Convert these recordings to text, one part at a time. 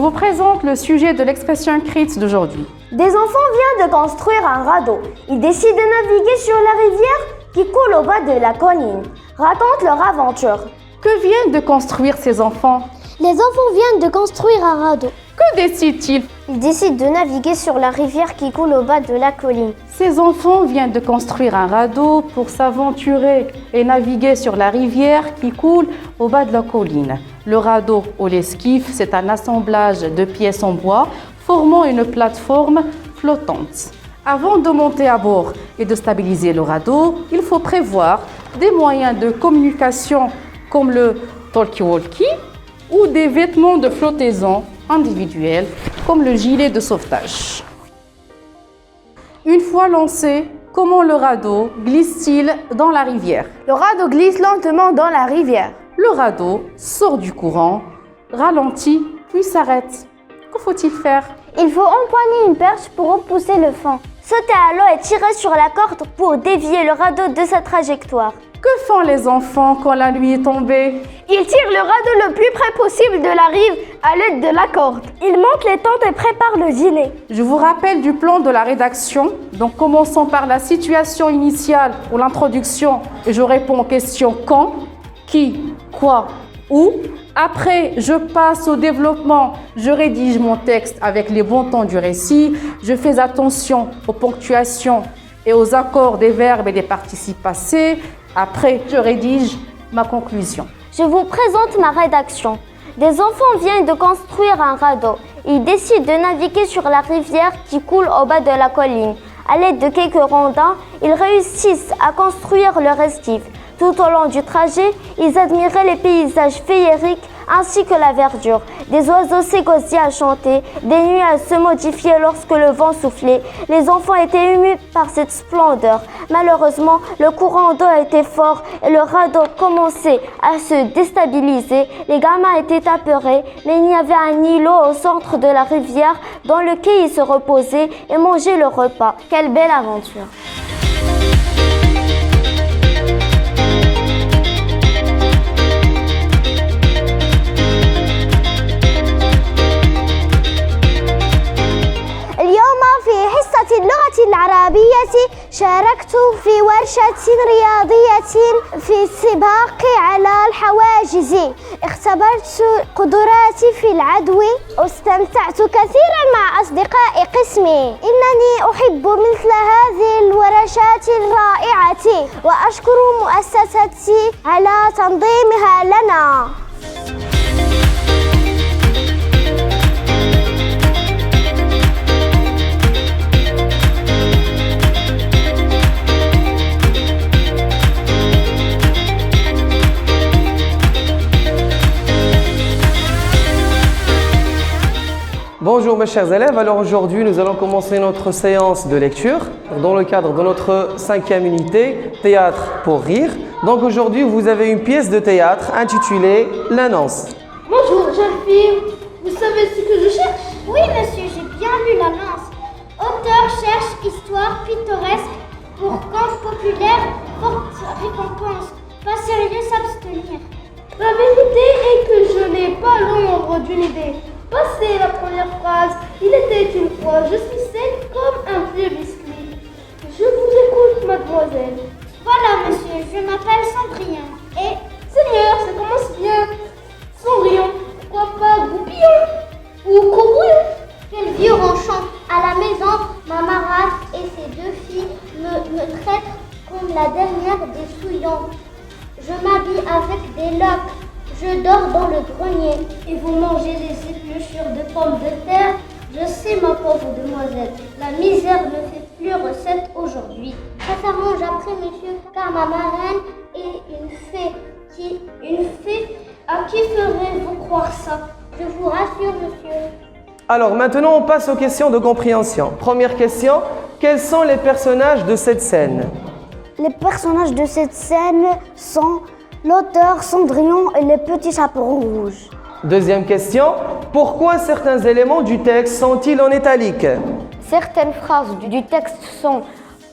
vous présente le sujet de l'expression écrite d'aujourd'hui. Des enfants viennent de construire un radeau. Ils décident de naviguer sur la rivière qui coule au bas de la colline. Racontent leur aventure. Que viennent de construire ces enfants? Les enfants viennent de construire un radeau. Que décident-ils? Ils décident de naviguer sur la rivière qui coule au bas de la colline. Ces enfants viennent de construire un radeau pour s'aventurer et naviguer sur la rivière qui coule au bas de la colline. Le radeau ou l'esquif, c'est un assemblage de pièces en bois formant une plateforme flottante. Avant de monter à bord et de stabiliser le radeau, il faut prévoir des moyens de communication comme le talkie-walkie ou des vêtements de flottaison individuels comme le gilet de sauvetage. Une fois lancé, comment le radeau glisse-t-il dans la rivière? Le radeau glisse lentement dans la rivière. Le radeau sort du courant, ralentit, puis s'arrête. Que faut-il faire? Il faut empoigner une perche pour repousser le fond. Sauter à l'eau et tirer sur la corde pour dévier le radeau de sa trajectoire. Que font les enfants quand la nuit est tombée? Ils tirent le radeau le plus près possible de la rive à l'aide de la corde. Ils montent les tentes et préparent le gilet. Je vous rappelle du plan de la rédaction. Donc commençons par la situation initiale ou l'introduction et je réponds aux questions quand, qui, quoi, où. Après, je passe au développement. Je rédige mon texte avec les bons temps du récit. Je fais attention aux ponctuations et aux accords des verbes et des participes passés. Après, je rédige ma conclusion. Je vous présente ma rédaction. Des enfants viennent de construire un radeau. Ils décident de naviguer sur la rivière qui coule au bas de la colline. À l'aide de quelques rondins, ils réussissent à construire leur esquif. Tout au long du trajet, ils admiraient les paysages féeriques ainsi que la verdure. Des oiseaux s'égosiaient à chanter, des nuages se modifiaient lorsque le vent soufflait. Les enfants étaient émus par cette splendeur. Malheureusement, le courant d'eau était fort et le radeau commençait à se déstabiliser. Les gamins étaient apeurés, mais il y avait un îlot au centre de la rivière dans lequel ils se reposaient et mangeaient leur repas. Quelle belle aventure! اللغة العربية شاركت في ورشة رياضية في السباق على الحواجز. اختبرت قدراتي في العدو واستمتعت كثيرا مع أصدقاء قسمي. إنني أحب مثل هذه الورشات الرائعة وأشكر مؤسستي على تنظيمها لنا. Bonjour mes chers élèves, alors aujourd'hui nous allons commencer notre séance de lecture dans le cadre de notre 5e unité, Théâtre pour rire. Donc aujourd'hui vous avez une pièce de théâtre intitulée L'Annonce. Bonjour jeune fille, vous savez ce que je cherche? Oui monsieur, j'ai bien lu l'annonce. Auteur cherche histoire pittoresque pour conte populaire, forte récompense. Pas sérieux s'abstenir. La vérité est que je n'ai pas l'ombre d'une idée. Passez la première phrase. Il était une fois, je suis sec comme un vieux biscuit. Je vous écoute, mademoiselle. Voilà, monsieur, je m'appelle Cendrillon. Et Seigneur, ça commence bien. Cendrillon, pourquoi pas Goupillon ou Courbouillon? Quel vieux ronchon. À la maison, ma marâtre et ses deux filles me traitent comme la dernière des souillons. Je m'habille avec des loques. Je dors dans le grenier et vous mangez des épluchures de pommes de terre. Je sais, ma pauvre demoiselle, la misère ne fait plus recette aujourd'hui. Ça s'arrange après, monsieur, car ma marraine est une fée. À qui ferez-vous croire ça? Je vous rassure, monsieur. Alors maintenant on passe aux questions de compréhension. Première question, quels sont les personnages de cette scène? Les personnages de cette scène sont l'auteur Cendrillon et le petit chaperon rouge. Deuxième question, pourquoi certains éléments du texte sont-ils en italique? Certaines phrases du texte sont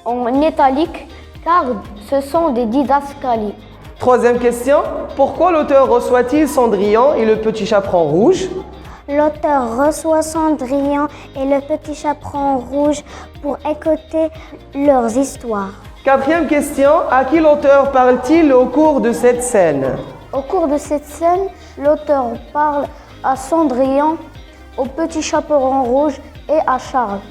en italique car ce sont des didascalies. Troisième question, pourquoi l'auteur reçoit-il Cendrillon et le petit chaperon rouge? L'auteur reçoit Cendrillon et le petit chaperon rouge pour écouter leurs histoires. Quatrième question, à qui l'auteur parle-t-il au cours de cette scène? Au cours de cette scène, l'auteur parle à Cendrillon, au petit chaperon rouge et à Charles.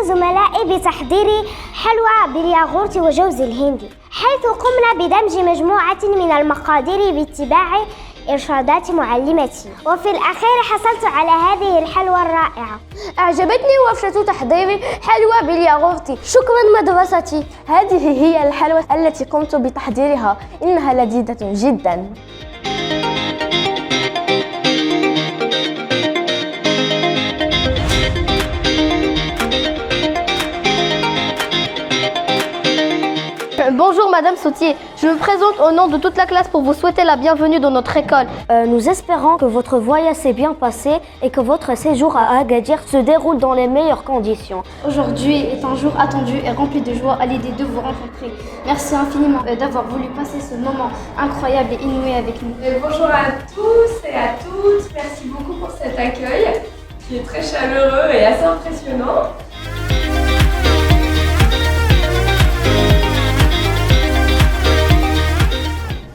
زملائي بتحضير حلوى بالياغورت وجوز الهندي، حيث قمنا بدمج مجموعة من المقادير باتباع إرشادات معلمتي، وفي الأخير حصلت على هذه الحلوى الرائعة. أعجبتني ورشة تحضير حلوى بالياغورت. شكرا مدرستي. هذه هي الحلوى التي قمت بتحضيرها، إنها لذيذة جدا. Bonjour Madame Sautier, je me présente au nom de toute la classe pour vous souhaiter la bienvenue dans notre école. Nous espérons que votre voyage s'est bien passé et que votre séjour à Agadir se déroule dans les meilleures conditions. Aujourd'hui est un jour attendu et rempli de joie à l'idée de vous rencontrer. Merci infiniment d'avoir voulu passer ce moment incroyable et inouï avec nous. Bonjour à tous et à toutes, merci beaucoup pour cet accueil qui est très chaleureux et assez impressionnant.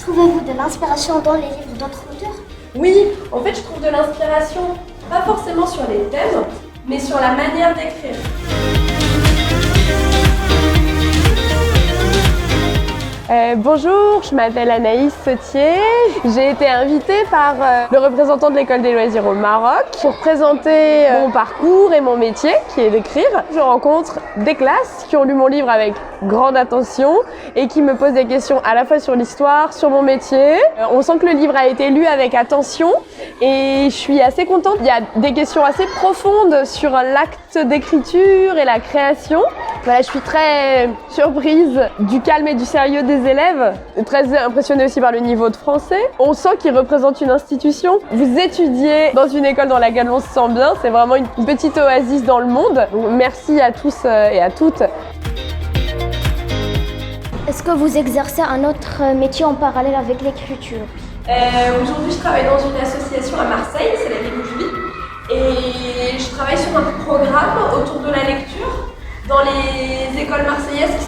Trouvez-vous de l'inspiration dans les livres d'autres auteurs? Oui, en fait je trouve de l'inspiration, pas forcément sur les thèmes, mais sur la manière d'écrire. Bonjour, je m'appelle Anaïs Sautier. J'ai été invitée par le représentant de l'école des loisirs au Maroc pour présenter mon parcours et mon métier qui est d'écrire. Je rencontre des classes qui ont lu mon livre avec grande attention et qui me posent des questions à la fois sur l'histoire, sur mon métier. On sent que le livre a été lu avec attention et je suis assez contente. Il y a des questions assez profondes sur l'acte d'écriture et la création. Voilà, je suis très surprise du calme et du sérieux des élèves, très impressionnée aussi par le niveau de français. On sent qu'ils représentent une institution. Vous étudiez dans une école dans laquelle on se sent bien, c'est vraiment une petite oasis dans le monde. Donc, merci à tous et à toutes. Est-ce que vous exercez un autre métier en parallèle avec l'écriture? Aujourd'hui je travaille dans une association à Marseille, c'est la ville où je vis, et je travaille sur un programme autour de la lecture dans les écoles marseillaises.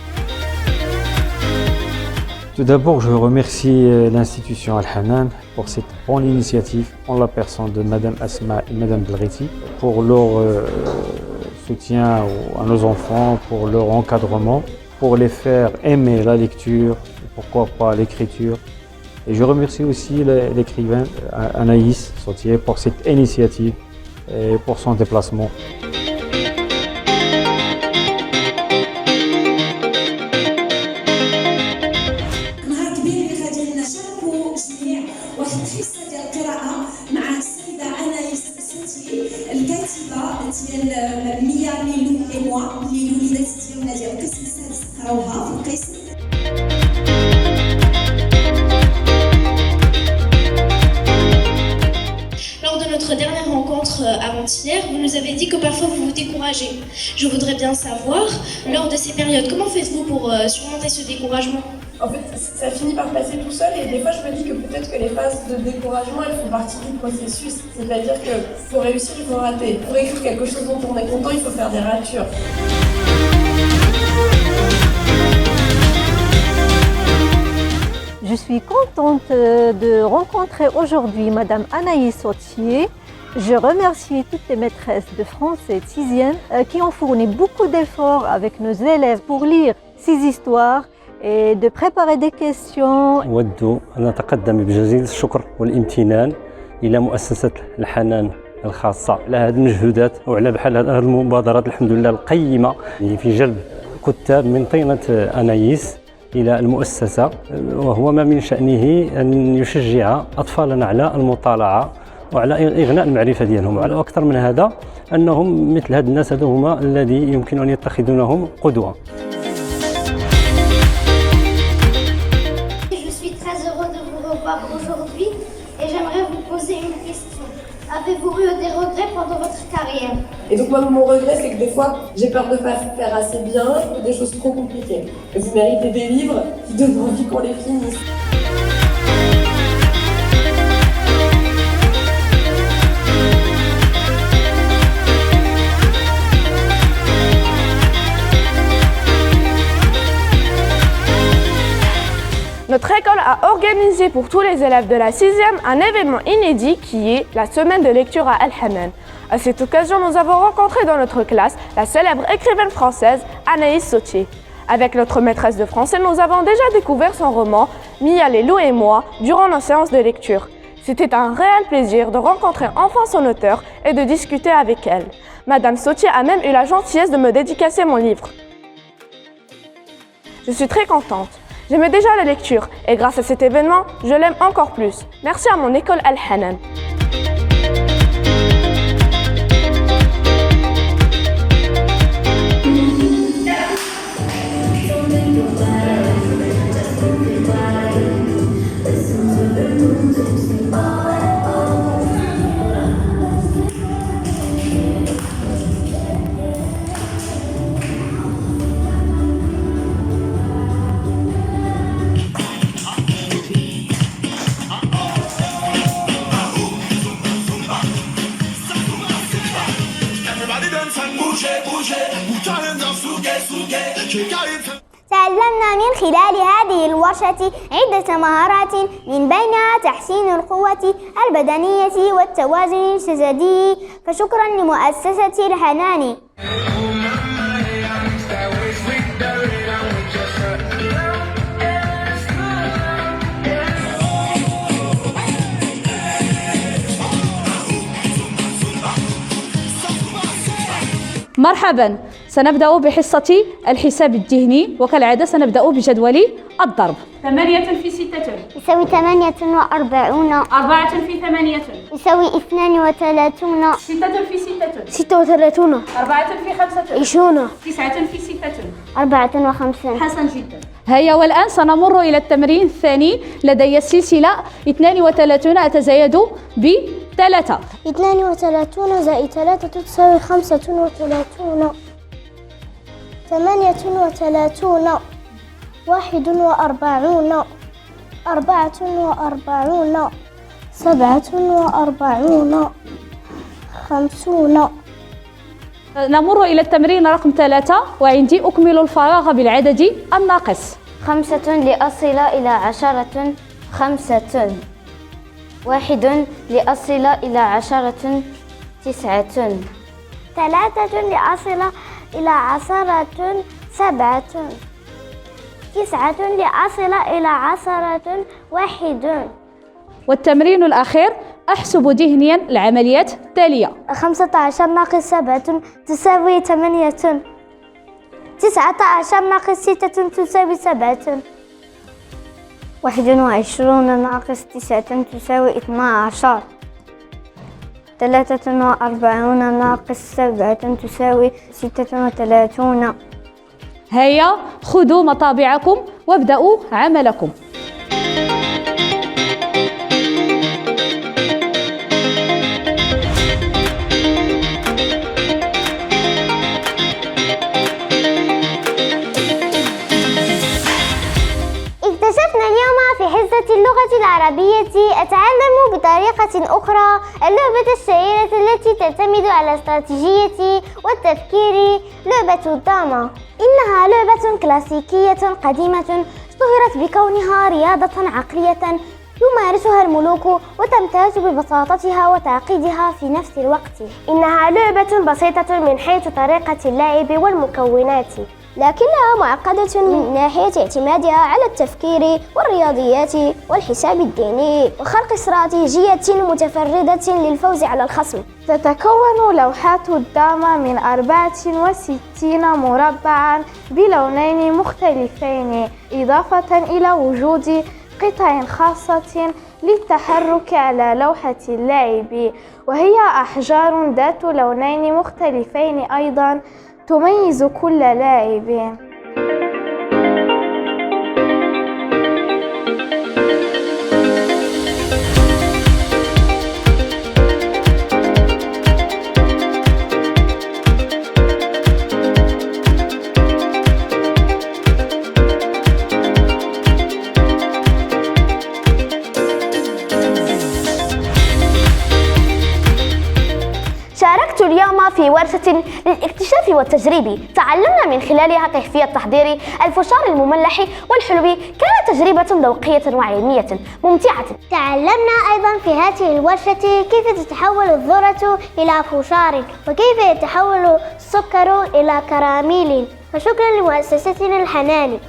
Tout d'abord, je remercie l'institution Al-Hanan pour cette bonne initiative en la personne de Madame Asma et Madame Belghiti pour leur soutien à nos enfants, pour leur encadrement, pour les faire aimer la lecture, et pourquoi pas l'écriture. Et je remercie aussi l'écrivain Anaïs Sautier pour cette initiative et pour son déplacement. Lors de notre dernière rencontre avant-hier, vous nous avez dit que parfois vous vous découragez. Je voudrais bien savoir, lors de ces périodes, comment faites-vous pour surmonter ce découragement? En fait, ça finit par passer tout seul et des fois je me dis que peut-être que les phases de découragement elles font partie du processus. C'est-à-dire que pour réussir, il faut rater. Pour écrire quelque chose dont on est content, il faut faire des ratures. Je suis contente de rencontrer aujourd'hui Madame Anaïs Sautier Je remercie toutes les maîtresses de français 6e qui ont fourni beaucoup d'efforts avec nos élèves pour lire ces histoires et de préparer des questions. أود أن أتقدم بجزيل الشكر والامتنان إلى مؤسسة الحنان الخاصة على هذه المجهودات وعلى بحال هذه المبادرات الحمد لله القيمة في جلب كتاب من طينة أنايس إلى المؤسسة، وهو ما من شأنه أن يشجع أطفالنا على المطالعة وعلى إغناء المعرفة ديالهم، وعلى أكثر من هذا أنهم مثل هاد الناس هذو هما الذي يمكن أن يتخذونهم قدوة. Je suis très heureux de vous revoir aujourd'hui et j'aimerais vous poser une question. Avez-vous eu des regrets pendant votre carrière? Et donc moi mon regret c'est que des fois j'ai peur de pas faire assez bien ou des choses trop compliquées. Et vous méritez des livres qui donnent envie qu'on les finisse. Notre école a organisé pour tous les élèves de la 6e un événement inédit qui est la semaine de lecture à Al-Hanan. À cette occasion, nous avons rencontré dans notre classe la célèbre écrivaine française Anaïs Sautier. Avec notre maîtresse de français, nous avons déjà découvert son roman « Mia, les loups et moi » durant nos séances de lecture. C'était un réel plaisir de rencontrer enfin son auteur et de discuter avec elle. Madame Sautier a même eu la gentillesse de me dédicacer mon livre. Je suis très contente. J'aimais déjà la lecture et grâce à cet événement, je l'aime encore plus. Merci à mon école Al-Hanan. تعلمنا من خلال هذه الورشة عدة مهارات من بينها تحسين القوة البدنية والتوازن الجسدي، فشكرا لمؤسسة الحنان. مرحبا، سنبدأ بحصة الحساب الذهني وكالعادة سنبدأ بجدول الضرب. 8 في 6 يساوي 48. 4 في 8 يساوي 32. 6 في 6 36. 4 في 5 20. 9 في 6 54. حسن جدا. هيا والآن سنمر إلى التمرين الثاني. لدي السلسلة 32 أتزايد ب3. 32 زائد 3 تساوي 35. 38. 41. 44. 47. 50. نمر إلى التمرين رقم 3 وعندي أكمل الفراغ بالعدد الناقص. 5 لأصل إلى 10. 5. 1 لأصل إلى 10. 9. 3 لأصل إلى 10. 7. 9 لأصل إلى 10. 1. والتمرين الأخير أحسب ذهنيا العمليات التالية. 15 ناقص 7 تساوي 8. 19 ناقص 6 تساوي 7. 21 ناقص 9 تساوي 12. 43 ناقص 7 تساوي 36. هيا خذوا مطابعكم وابدأوا عملكم. اكتشفنا اليوم في حصة اللغة العربية أتعلم بطريقة أخرى اللعبة الشهيرة التي تعتمد على الاستراتيجية والتفكير، لعبة الداما. إنها لعبة كلاسيكية قديمة اشتهرت بكونها رياضة عقلية يمارسها الملوك وتمتاز ببساطتها وتعقيدها في نفس الوقت. إنها لعبة بسيطة من حيث طريقة اللعب والمكونات، لكنها معقدة من ناحية اعتمادها على التفكير والرياضيات والحساب الديني وخلق استراتيجية متفردة للفوز على الخصم. تتكون لوحات الدامة من 64 مربعا بلونين مختلفين، إضافة إلى وجود قطع خاصة للتحرك على لوحة اللعب، وهي أحجار ذات لونين مختلفين أيضا تميز كل لاعب. شاركت اليوم في ورشة للاكتشاف والتجريب، تعلمنا من خلالها كيفية تحضير الفشار المملح والحلو. كانت تجربة ذوقية وعلمية ممتعة. تعلمنا أيضا في هذه الورشة كيف تتحول الذرة إلى فشار وكيف يتحول السكر إلى كراميل. فشكرا لمؤسستنا الحنان.